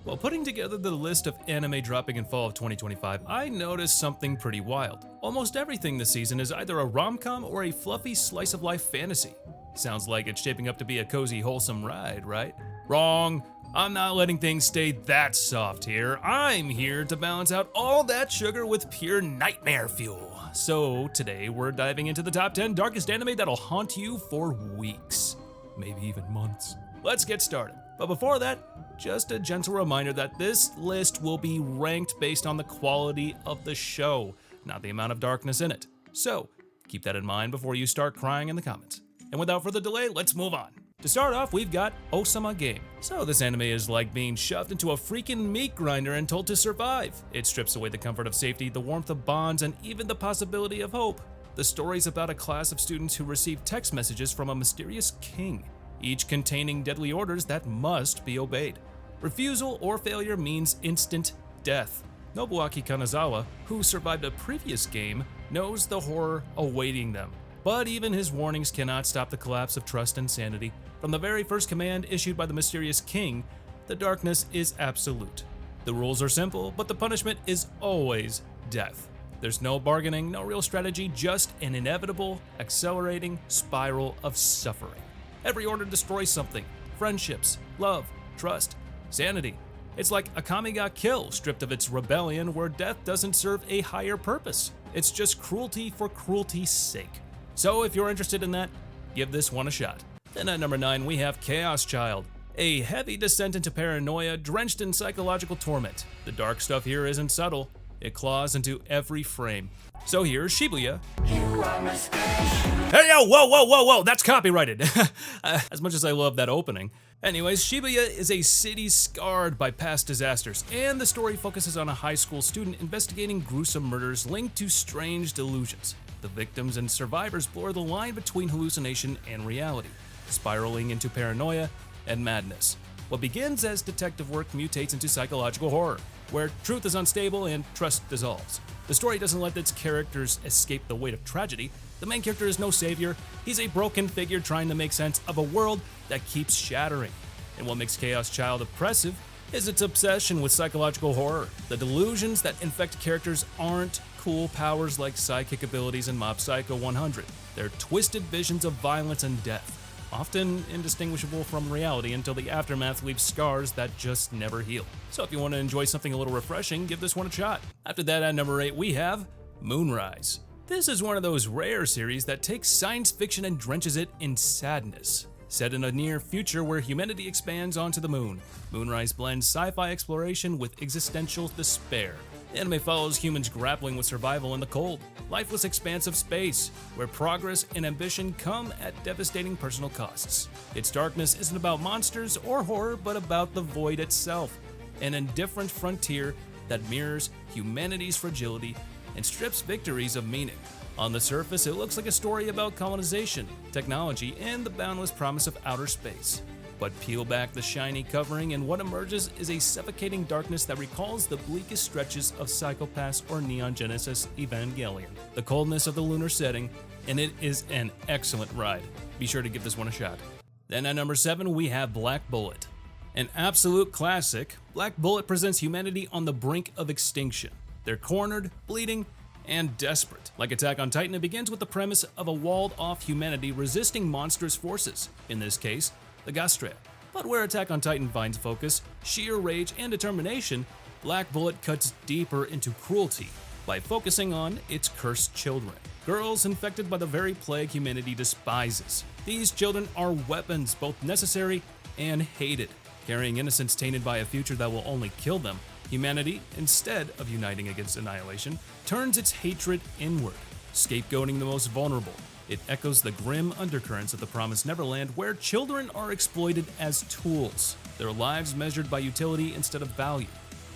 While putting together the list of anime dropping in fall of 2025, I noticed something pretty wild. Almost everything this season is either a rom-com or a fluffy slice-of-life fantasy. Sounds like it's shaping up to be a cozy, wholesome ride, right? Wrong! I'm not letting things stay that soft here. I'm here to balance out all that sugar with pure nightmare fuel. So today we're diving into the top 10 darkest anime that'll haunt you for weeks, maybe even months. Let's get started. But before that, just a gentle reminder that this list will be ranked based on the quality of the show, not the amount of darkness in it. So keep that in mind before you start crying in the comments. And without further delay, let's move on. To start off, we've got Osama Game. So this anime is like being shoved into a freaking meat grinder and told to survive. It strips away the comfort of safety, the warmth of bonds, and even the possibility of hope. The story's about a class of students who receive text messages from a mysterious king, each containing deadly orders that must be obeyed. Refusal or failure means instant death. Nobuaki Kanazawa, who survived a previous game, knows the horror awaiting them. But even his warnings cannot stop the collapse of trust and sanity. From the very first command issued by the mysterious king, the darkness is absolute. The rules are simple, but the punishment is always death. There's no bargaining, no real strategy, just an inevitable, accelerating spiral of suffering. Every order destroys something: friendships, love, trust, sanity. It's like a Kamiga kill stripped of its rebellion, where death doesn't serve a higher purpose. It's just cruelty for cruelty's sake. So if you're interested in that, give this one a shot. Then at number 9, we have Chaos Child, a heavy descent into paranoia drenched in psychological torment. The dark stuff here isn't subtle, it claws into every frame. So here's Shibuya. Hey, yo, whoa, that's copyrighted. As much as I love that opening. Anyways, Shibuya is a city scarred by past disasters, and the story focuses on a high school student investigating gruesome murders linked to strange delusions. The victims and survivors blur the line between hallucination and reality, spiraling into paranoia and madness. What begins as detective work mutates into psychological horror, where truth is unstable and trust dissolves. The story doesn't let its characters escape the weight of tragedy. The main character is no savior. He's a broken figure trying to make sense of a world that keeps shattering. And what makes Chaos Child oppressive is its obsession with psychological horror. The delusions that infect characters aren't cool powers like psychic abilities in Mob Psycho 100. They're twisted visions of violence and death, often indistinguishable from reality until the aftermath leaves scars that just never heal. So if you want to enjoy something a little refreshing, give this one a shot. After that, at number 8, we have Moonrise. This is one of those rare series that takes science fiction and drenches it in sadness. Set in a near future where humanity expands onto the moon, Moonrise blends sci-fi exploration with existential despair. The anime follows humans grappling with survival in the cold, lifeless expanse of space, where progress and ambition come at devastating personal costs. Its darkness isn't about monsters or horror, but about the void itself, an indifferent frontier that mirrors humanity's fragility and strips victories of meaning. On the surface, it looks like a story about colonization, technology, and the boundless promise of outer space. But peel back the shiny covering and what emerges is a suffocating darkness that recalls the bleakest stretches of Psycho-Pass or Neon Genesis Evangelion. The coldness of the lunar setting, and it is an excellent ride. Be sure to give this one a shot. Then at number 7, we have Black Bullet. An absolute classic, Black Bullet presents humanity on the brink of extinction. They're cornered, bleeding, and desperate. Like Attack on Titan, it begins with the premise of a walled-off humanity resisting monstrous forces, in this case, the Gastrea. But where Attack on Titan finds focus, sheer rage, and determination, Black Bullet cuts deeper into cruelty by focusing on its cursed children. Girls infected by the very plague humanity despises. These children are weapons, both necessary and hated. Carrying innocence tainted by a future that will only kill them, humanity, instead of uniting against annihilation, turns its hatred inward, scapegoating the most vulnerable. It echoes the grim undercurrents of the Promised Neverland, where children are exploited as tools, their lives measured by utility instead of value.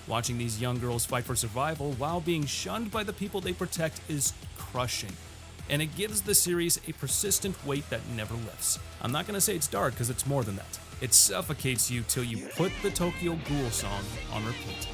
Watching these young girls fight for survival while being shunned by the people they protect is crushing, and it gives the series a persistent weight that never lifts. I'm not going to say it's dark, because it's more than that. It suffocates you till you put the Tokyo Ghoul song on repeat.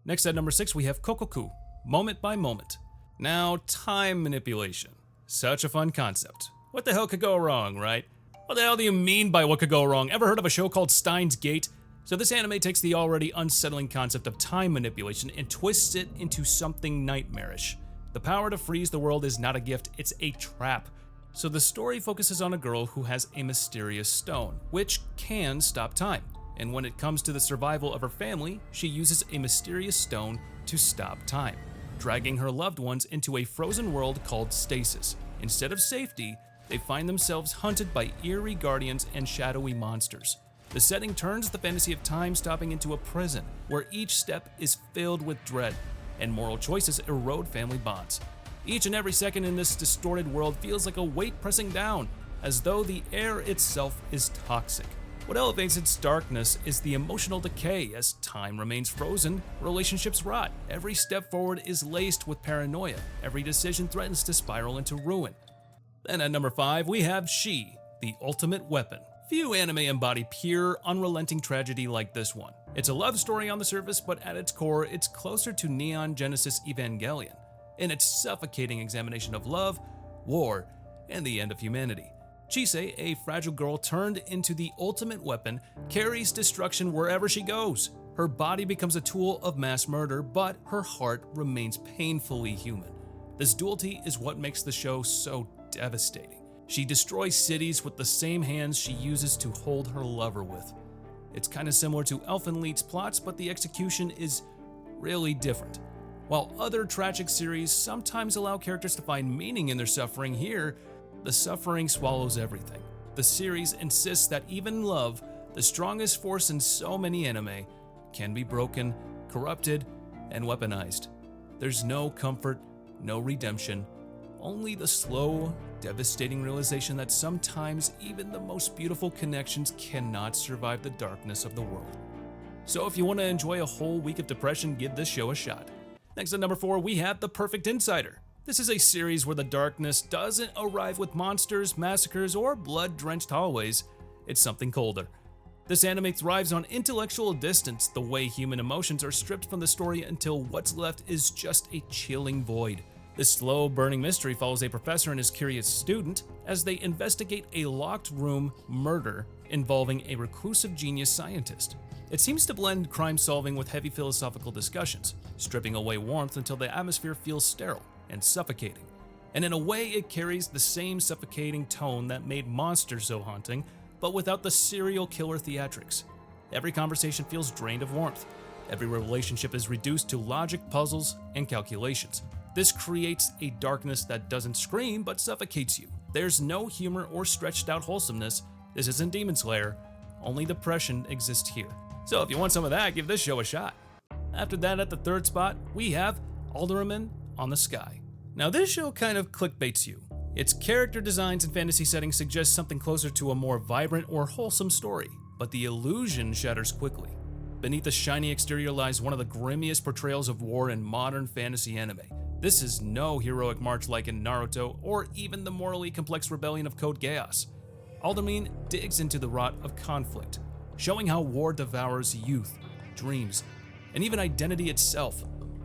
Next at number 6, we have Kokoku, Moment by Moment. Now, time manipulation. Such a fun concept. What the hell could go wrong, right? What the hell do you mean by what could go wrong? Ever heard of a show called Steins Gate? So this anime takes the already unsettling concept of time manipulation and twists it into something nightmarish. The power to freeze the world is not a gift, it's a trap. So the story focuses on a girl who has a mysterious stone, which can stop time. And when it comes to the survival of her family, she uses a mysterious stone to stop time, dragging her loved ones into a frozen world called stasis. Instead of safety, they find themselves hunted by eerie guardians and shadowy monsters. The setting turns the fantasy of time stopping into a prison, where each step is filled with dread, and moral choices erode family bonds. Each and every second in this distorted world feels like a weight pressing down, as though the air itself is toxic. What elevates its darkness is the emotional decay. As time remains frozen, relationships rot. Every step forward is laced with paranoia. Every decision threatens to spiral into ruin. Then at number 5, we have She, the Ultimate Weapon. Few anime embody pure, unrelenting tragedy like this one. It's a love story on the surface, but at its core, it's closer to Neon Genesis Evangelion in its suffocating examination of love, war, and the end of humanity. Chise, a fragile girl turned into the ultimate weapon, carries destruction wherever she goes. Her body becomes a tool of mass murder, but her heart remains painfully human. This duality is what makes the show so devastating. She destroys cities with the same hands she uses to hold her lover with. It's kinda similar to Elfenlied's plots, but the execution is really different. While other tragic series sometimes allow characters to find meaning in their suffering, here, the suffering swallows everything. The series insists that even love, the strongest force in so many anime, can be broken, corrupted, and weaponized. There's no comfort, no redemption, only the slow, devastating realization that sometimes even the most beautiful connections cannot survive the darkness of the world. So if you want to enjoy a whole week of depression, give this show a shot. Next at number 4, we have The Perfect Insider. This is a series where the darkness doesn't arrive with monsters, massacres, or blood-drenched hallways. It's something colder. This anime thrives on intellectual distance, the way human emotions are stripped from the story until what's left is just a chilling void. This slow-burning mystery follows a professor and his curious student as they investigate a locked room murder involving a reclusive genius scientist. It seems to blend crime-solving with heavy philosophical discussions, stripping away warmth until the atmosphere feels sterile and suffocating. And in a way, it carries the same suffocating tone that made Monster so haunting, but without the serial killer theatrics. Every conversation feels drained of warmth. Every relationship is reduced to logic, puzzles, and calculations. This creates a darkness that doesn't scream but suffocates you. There's no humor or stretched out wholesomeness. This isn't Demon Slayer. Only depression exists here. So if you want some of that, give this show a shot. After that, at the 3rd spot, we have Alderman on the Sky. Now this show kind of clickbaits you. Its character designs and fantasy settings suggest something closer to a more vibrant or wholesome story, but the illusion shatters quickly. Beneath the shiny exterior lies one of the grimmiest portrayals of war in modern fantasy anime. This is no heroic march like in Naruto, or even the morally complex rebellion of Code Geass. Alderman digs into the rot of conflict, showing how war devours youth, dreams, and even identity itself.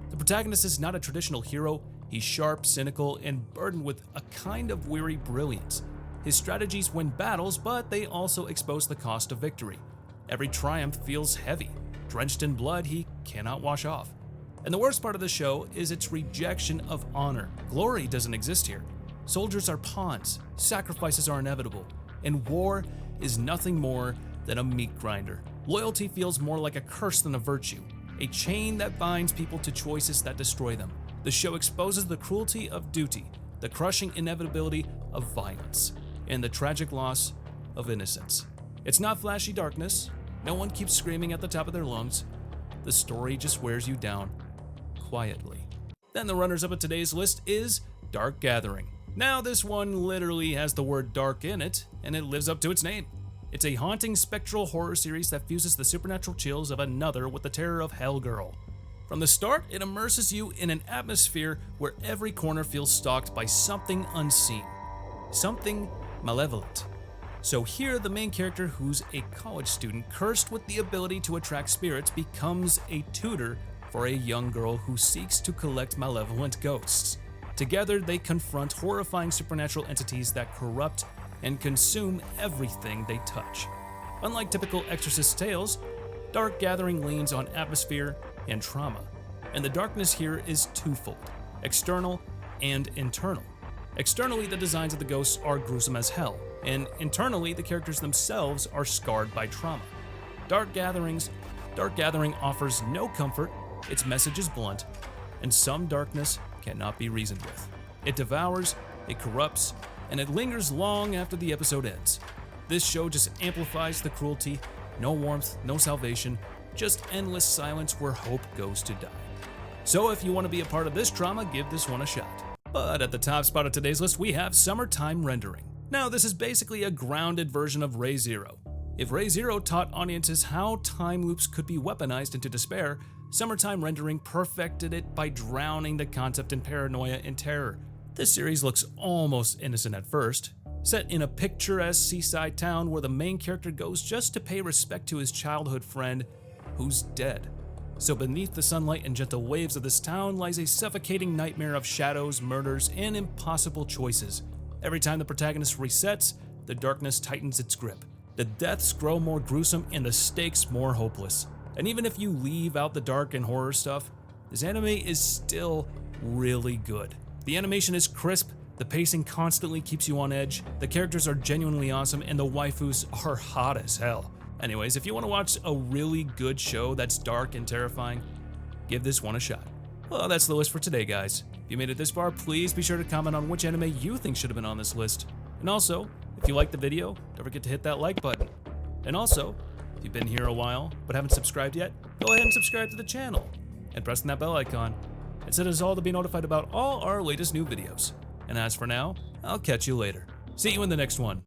The protagonist is not a traditional hero. He's sharp, cynical, and burdened with a kind of weary brilliance. His strategies win battles, but they also expose the cost of victory. Every triumph feels heavy, drenched in blood he cannot wash off. And the worst part of the show is its rejection of honor. Glory doesn't exist here. Soldiers are pawns, sacrifices are inevitable, and war is nothing more than a meat grinder. Loyalty feels more like a curse than a virtue, a chain that binds people to choices that destroy them. The show exposes the cruelty of duty, the crushing inevitability of violence, and the tragic loss of innocence. It's not flashy darkness. No one keeps screaming at the top of their lungs. The story just wears you down quietly. Then the runners-up of today's list is Dark Gathering. Now this one literally has the word dark in it, and it lives up to its name. It's a haunting spectral horror series that fuses the supernatural chills of Another with the terror of Hellgirl. From the start, it immerses you in an atmosphere where every corner feels stalked by something unseen, something malevolent. So here, the main character, who's a college student cursed with the ability to attract spirits, becomes a tutor for a young girl who seeks to collect malevolent ghosts. Together, they confront horrifying supernatural entities that corrupt and consume everything they touch. Unlike typical Exorcist tales, Dark Gathering leans on atmosphere and trauma, and the darkness here is twofold, external and internal. Externally, the designs of the ghosts are gruesome as hell, and internally, the characters themselves are scarred by trauma. Dark Gathering offers no comfort, its message is blunt, and some darkness cannot be reasoned with. It devours, it corrupts, and it lingers long after the episode ends. This show just amplifies the cruelty, no warmth, no salvation, just endless silence where hope goes to die. So if you want to be a part of this trauma, give this one a shot. But at the top spot of today's list, we have Summertime Rendering. Now, this is basically a grounded version of Ray Zero. If Ray Zero taught audiences how time loops could be weaponized into despair, Summertime Rendering perfected it by drowning the concept in paranoia and terror. This series looks almost innocent at first, set in a picturesque seaside town where the main character goes just to pay respect to his childhood friend, who's dead. So beneath the sunlight and gentle waves of this town lies a suffocating nightmare of shadows, murders, and impossible choices. Every time the protagonist resets, the darkness tightens its grip. The deaths grow more gruesome and the stakes more hopeless. And even if you leave out the dark and horror stuff, this anime is still really good. The animation is crisp, the pacing constantly keeps you on edge, the characters are genuinely awesome, and the waifus are hot as hell. Anyways, if you want to watch a really good show that's dark and terrifying, give this one a shot. Well, that's the list for today, guys. If you made it this far, please be sure to comment on which anime you think should have been on this list. And also, if you liked the video, don't forget to hit that like button. And also, if you've been here a while but haven't subscribed yet, go ahead and subscribe to the channel and press that bell icon. It set us all to be notified about all our latest new videos. And as for now, I'll catch you later. See you in the next one.